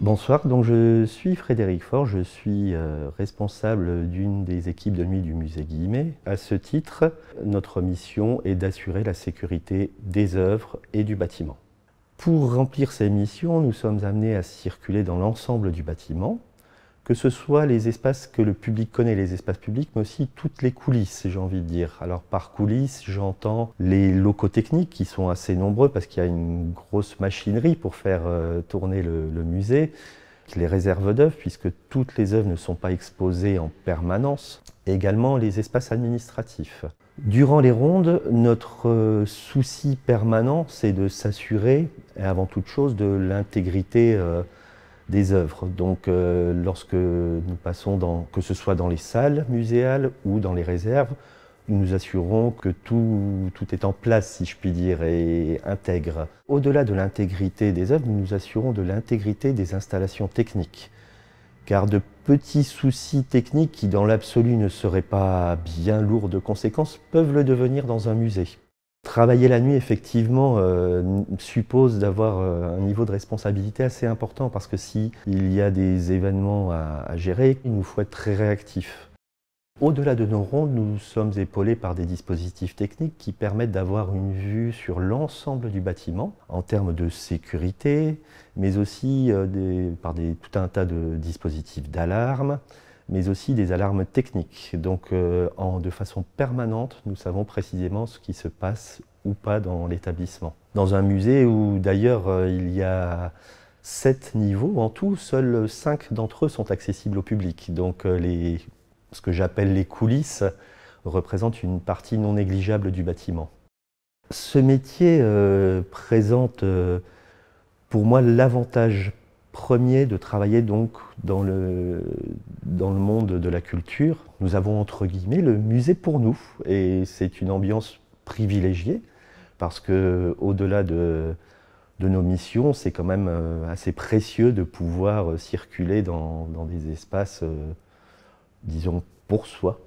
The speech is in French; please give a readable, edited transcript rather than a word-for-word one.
Bonsoir, donc je suis Frédéric Faure, je suis responsable d'une des équipes de nuit du musée Guimet. À ce titre, notre mission est d'assurer la sécurité des œuvres et du bâtiment. Pour remplir ces missions, nous sommes amenés à circuler dans l'ensemble du bâtiment, que ce soit les espaces que le public connaît, les espaces publics, mais aussi toutes les coulisses, j'ai envie de dire. Alors par coulisses, j'entends les locaux techniques qui sont assez nombreux parce qu'il y a une grosse machinerie pour faire tourner le musée, les réserves d'œuvres, puisque toutes les œuvres ne sont pas exposées en permanence, et également les espaces administratifs. Durant les rondes, notre souci permanent, c'est de s'assurer, et avant toute chose, de l'intégrité des œuvres. Donc lorsque nous passons, que ce soit dans les salles muséales ou dans les réserves, nous nous assurons que tout est en place, si je puis dire, et intègre. Au-delà de l'intégrité des œuvres, nous nous assurons de l'intégrité des installations techniques. Car de petits soucis techniques qui, dans l'absolu, ne seraient pas bien lourds de conséquences, peuvent le devenir dans un musée. Travailler la nuit, effectivement, suppose d'avoir un niveau de responsabilité assez important parce que s'il y a des événements à gérer, il nous faut être très réactif. Au-delà de nos rondes, nous sommes épaulés par des dispositifs techniques qui permettent d'avoir une vue sur l'ensemble du bâtiment en termes de sécurité, mais aussi par tout un tas de dispositifs d'alarme, mais aussi des alarmes techniques. Donc de façon permanente, nous savons précisément ce qui se passe ou pas dans l'établissement. Dans un musée où d'ailleurs il y a 7 niveaux en tout, seuls 5 d'entre eux sont accessibles au public. Donc ce que j'appelle les coulisses représentent une partie non négligeable du bâtiment. Ce métier présente pour moi l'avantage premier de travailler donc dans le monde de la culture. Nous avons entre guillemets le musée pour nous et c'est une ambiance privilégiée parce que au-delà de nos missions, c'est quand même assez précieux de pouvoir circuler dans des espaces, disons, pour soi.